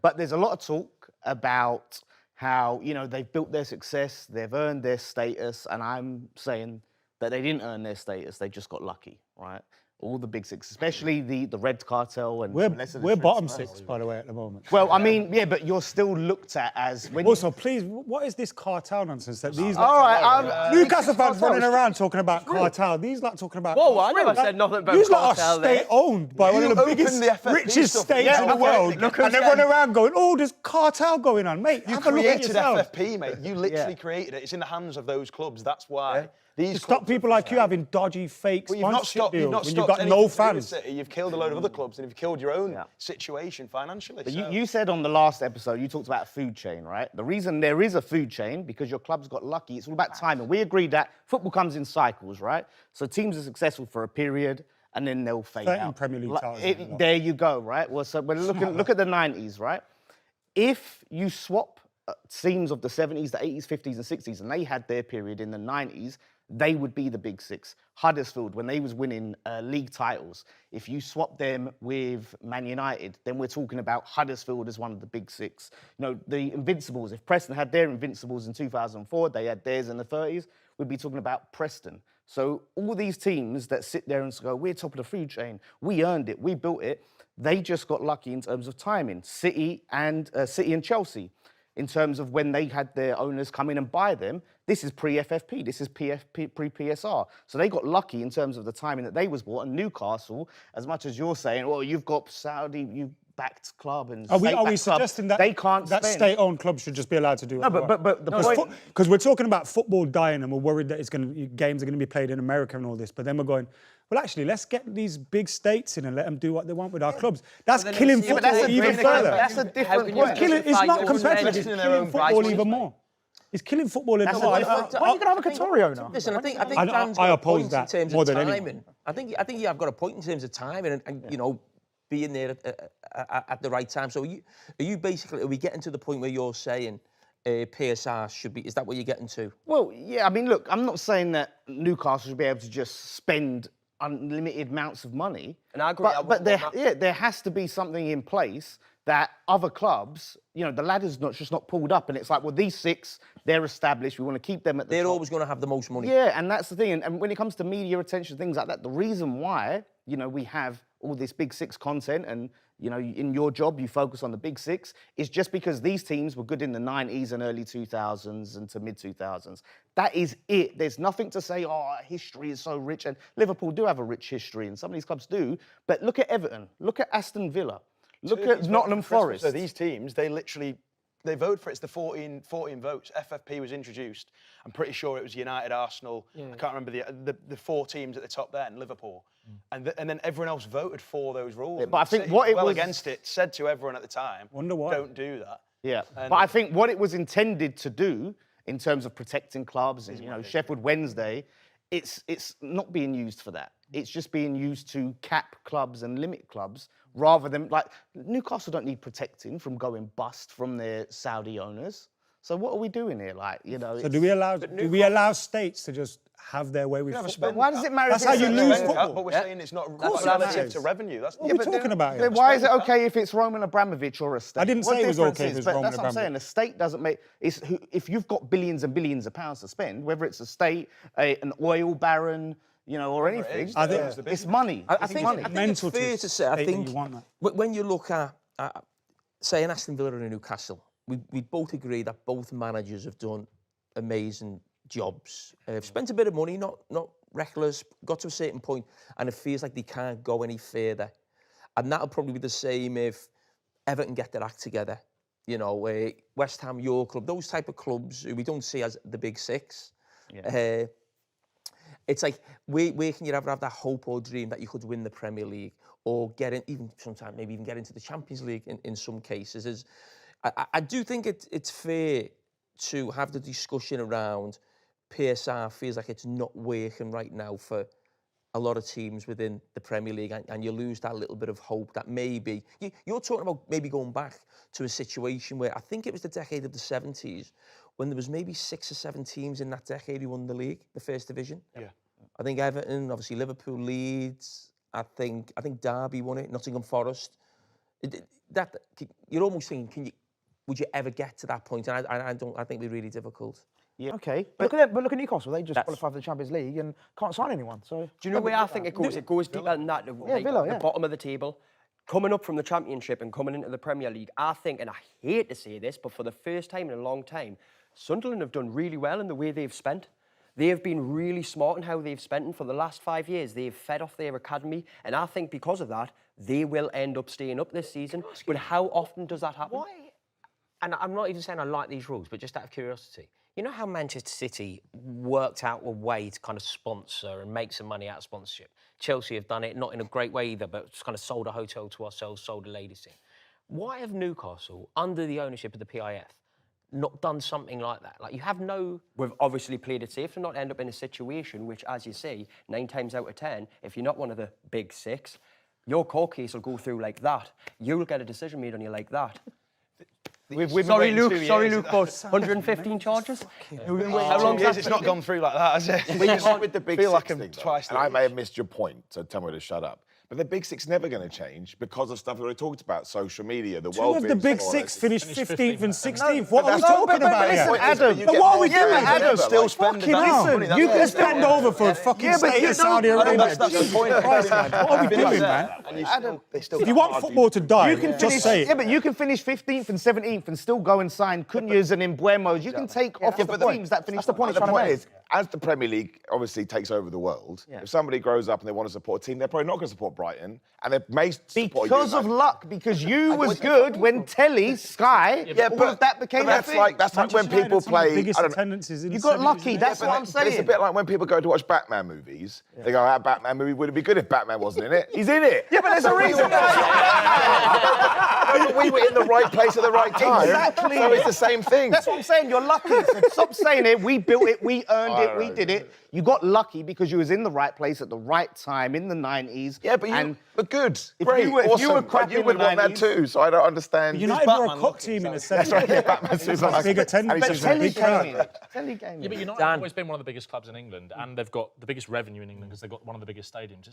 But there's a lot of talk about how, they've built their success, they've earned their status, and I'm saying that they didn't earn their status, they just got lucky, right? All the big six, especially the Red Cartel and we're bottom six, by the way, at the moment. Well, I mean, yeah, but you're still looked at as when. Also, please, what is this cartel nonsense that these? All right, Newcastle fans running around talking about cartel. These lot talking about. Whoa, I never said nothing about these cartel. These lot are state-owned by one of the biggest, richest states in the world, and they run around going, "Oh, there's cartel going on, mate." You created FFP, mate. You literally created it. It's in the hands of those clubs. That's why. To stop people like you having dodgy, fake sponsorship deals when you've got no fans. You've killed a load of other clubs and you've killed your own situation financially. But you said on the last episode, you talked about a food chain, right? The reason there is a food chain, because your club's got lucky, it's all about timing. We agreed that football comes in cycles, right? So teams are successful for a period and then they'll fade out. Premier League titles. There you go, right? Well, so we're look at the 90s, right? If you swap teams of the 70s, the 80s, 50s and 60s, and they had their period in the 90s, they would be the big six. Huddersfield, when they was winning league titles, if you swap them with Man United, then we're talking about Huddersfield as one of the big six. The Invincibles, if Preston had their Invincibles in 2004, they had theirs in the 30s, we'd be talking about Preston. So all these teams that sit there and go, we're top of the food chain, we earned it, we built it, they just got lucky in terms of timing. City and Chelsea, in terms of when they had their owners come in and buy them, this is pre-FFP, this is pre-PSR. So they got lucky in terms of the timing that they was bought. And Newcastle, as much as you're saying, well, you've got Saudi, you backed club and are we suggesting that they can't that state-owned club should just be allowed to do it? No, but the point, because we're talking about football dying and we're worried that games are going to be played in America and all this, but then we're going, well, actually, let's get these big states in and let them do what they want with our clubs. That's killing football even further. That's a different point. It's not competitive. It's killing football even more. It's killing football even more. When are you going to have a Qatari owner? Listen, I think Dan's got a point in terms more of than timing. anyone. I think you have got a point in terms of timing and being there at the right time. So are we getting to the point where you're saying PSR should be? Is that what you're getting to? Well, yeah. I mean, look, I'm not saying that Newcastle should be able to just spend unlimited amounts of money. And I agree. But there has to be something in place that other clubs, the ladder's not pulled up, and it's like, well, these six, they're established. We want to keep them at the top. They're always going to have the most money. Yeah, and that's the thing. And when it comes to media attention, things like that, the reason why, we have all this Big Six content and, in your job, you focus on the Big Six, is just because these teams were good in the 90s and early 2000s and to mid-2000s. That is it. There's nothing to say, history is so rich. And Liverpool do have a rich history, and some of these clubs do. But look at Everton. Look at Aston Villa. Look at Nottingham Forest. So these teams, they vote for it. It's the 14 votes. FFP was introduced. I'm pretty sure it was United, Arsenal. Yeah. I can't remember the four teams at the top there, and Liverpool. And then everyone else voted for those rules. Yeah, but I think City, what it was against it, said to everyone at the time, wonder why. Don't do that. Yeah, but I think what it was intended to do in terms of protecting clubs, Sheffield Wednesday, it's not being used for that. It's just being used to cap clubs and limit clubs rather than, like, Newcastle don't need protecting from going bust from their Saudi owners. So what are we doing here? So do we allow states to just have their way with football? Why does it matter? That's how you lose football. But we're saying it's not relative to revenue. That's what we're talking about here. Then why is it okay if it's Roman Abramovich or a state? I didn't say it was okay if it's Roman That's what I'm Abramovich. saying. A state doesn't make... If you've got billions and billions of pounds to spend, whether it's a state, an oil baron, or anything, I think it's money. I think it's fair to say, I think when you look at, say, an Aston Villa and a Newcastle, we both agree that both managers have done amazing jobs. Spent a bit of money, not reckless, got to a certain point, and it feels like they can't go any further. And that'll probably be the same if Everton get their act together. West Ham, your club, those type of clubs who we don't see as the Big Six. Yeah. It's like, where can you ever have that hope or dream that you could win the Premier League or get in, even sometimes maybe even get into the Champions League in some cases? I do think it's fair to have the discussion around PSR feels like it's not working right now for a lot of teams within the Premier League, and you lose that little bit of hope that maybe... You're talking about maybe going back to a situation where I think it was the decade of the 70s when there was maybe 6 or 7 teams in that decade who won the league, the First Division. Yeah. I think Everton, obviously Liverpool, Leeds, I think Derby won it, Nottingham Forest. That you're almost thinking, would you ever get to that point? And I think it'd be really difficult. Yeah. Okay, but look at Newcastle. They just qualified for the Champions League and can't sign anyone. So do you know where I think it goes? It goes deeper than that. Like, Villa, the bottom of the table, coming up from the Championship and coming into the Premier League. I think, and I hate to say this, but for the first time in a long time, Sunderland have done really well in the way they've spent. They have been really smart in how they've spent, and for the last 5 years, they've fed off their academy, and I think because of that, they will end up staying up this season. But how often does that happen? Why? And I'm not even saying I like these rules, but just out of curiosity, you know how Manchester City worked out a way to kind of sponsor and make some money out of sponsorship? Chelsea have done it, not in a great way either, but just kind of sold a hotel to ourselves, sold a ladies' team. Why have Newcastle, under the ownership of the PIF, not done something like that? Like, you have no... We've obviously played it safe to not end up in a situation which, as you say, 9 times out of 10, if you're not one of the big 6, your court case will go through like that. You'll get a decision made on you like that. Sorry, Luke, but 115 charges? How long years it's not gone through like that, has it? But you can't with the big feel six like I'm thing, though. twice And the I may age. have missed your point, so tell me to shut up. But the big six never going to change because of stuff we already talked about, social media, the Two world. of the big six finished 15th and 16th. What are we that's- talking about listen, here? Adam, But what are we doing? Adam, still spending Fucking that hell. money. You can That's spend over for a fucking state of Saudi Arabia. That's the point. Christ, man. What are we doing, man? Adam, If you want football to die, you can just finish, say it. yeah, but you can finish 15th and 17th and still go and sign Cunhas and Embuemos. You can take off the teams that finish That's the point The he's trying to point make. is, as the Premier League obviously takes over the world, if somebody grows up and they want to support a team, they're probably not going to support Brighton, and they may support Because you, of man. luck, because you was good when Telly, Sky, all of that became that's a thing. like when Manchester people United's one of the play. biggest I don't know, attendances in You the got 70s, lucky, isn't it? that's what I'm but it's a saying. bit like when people go to watch Batman movies. They go, "That Batman movie would it be good if Batman wasn't in it? He's in it." Yeah, but there's a reason No, but we were in the right place at the right time. Exactly. So it's the same thing. That's what I'm saying. You're lucky. So stop saying it. We built it. We earned it. We right. did it. You got lucky because you was in the right place at the right time in the 90s. Yeah, but but good, if great, you were- if awesome. you were But crap you in would the want that 90s. too. So I don't understand. United were a Batman cup looking, team in the so- 70s. That's right. Yeah, Batman super like Big attendance. But Telly came in. Telly came Yeah, but in. United have always been one of the biggest clubs in England, and they've got the biggest revenue in England because they've got one of the biggest stadiums.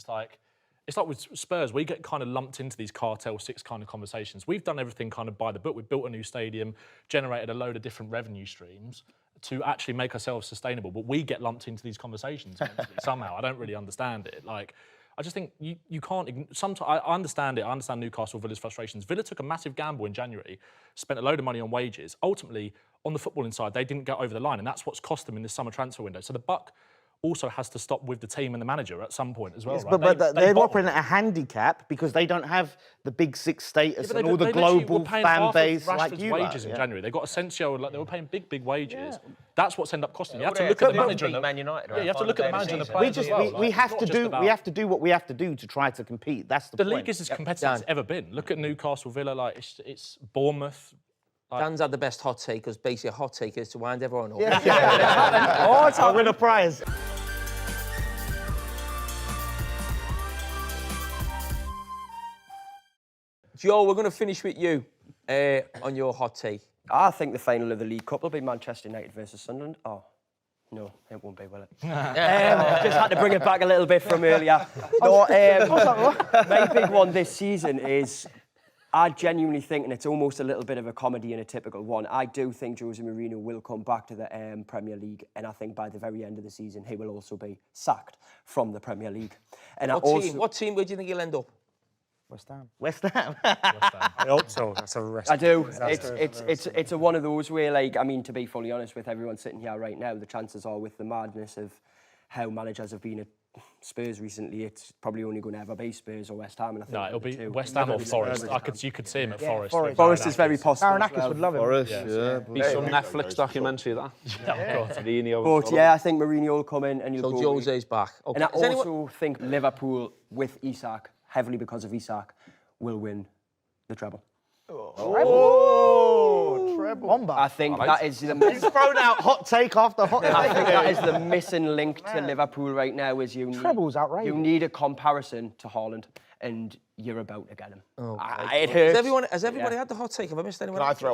It's like with Spurs, we get kind of lumped into these cartel six kind of conversations. We've done everything kind of by the book. We've built a new stadium, generated a load of different revenue streams to actually make ourselves sustainable. But we get lumped into these conversations somehow. I don't really understand it. Like, I just think you can't. Sometimes I understand it. I understand Newcastle, Villa's frustrations. Villa took a massive gamble in January, spent a load of money on wages. Ultimately, on the footballing side, they didn't get over the line, and that's what's cost them in this summer transfer window. So the buck also has to stop with the team and the manager at some point as well. Yes, right? but they're bottled operating at a handicap because they don't have the big six status but and all the they literally global were paying fan half base of like Rashford's you. wages in January. They got Asensio, like they were paying big wages. That's what's ended up costing. You have to Well, look at the they manager. beat Man United, Yeah, you have to look at the manager and the We players just as well. we Like, have it's to not do just about- we have to do what we have to do to try to compete. That's the The point. league is as competitive as it's ever been. Look at Newcastle, Villa, like it's Bournemouth. Dan's had the best hot take, because basically a hot take is to wind everyone up. Oh, it's I'll win a prize. Joe, we're going to finish with you on your hot take. I think the final of the League Cup will be Manchester United versus Sunderland. Oh, no, it won't be, will it? Just had to bring it back a little bit from earlier. No, my big one this season is, I genuinely think, and it's almost a little bit of a comedy and a typical one, I do think Jose Mourinho will come back to the Premier League, and I think by the very end of the season, he will also be sacked from the Premier League. And What team? Where do you think he'll end up? West Ham. I hope so. That's a rest. I do. It's a one of those where, like, I mean, to be fully honest with everyone sitting here right now, the chances are, with the madness of how managers have been at Spurs recently, it's probably only going to ever be Spurs or West Ham. And I think No, it'll the be two. West Ham or Forest. You could see him at Forest. Forest is very possible. Marinakis would love him. Be some Netflix documentary, that. But yeah, I think Mourinho will come in and you'll So go. Jose's back. Okay. And I Is anyone- also think Liverpool, with Isak, heavily because of Isak, will win the treble. Oh, treble. I think that is the He's thrown out hot take after hot take. I think that is the missing link to Liverpool right now. Is Treble's outrageous. You need a comparison to Haaland, and you're about to get him. Oh, It hurts. Has everybody had the hot take? Have I missed anyone? Can I else? throw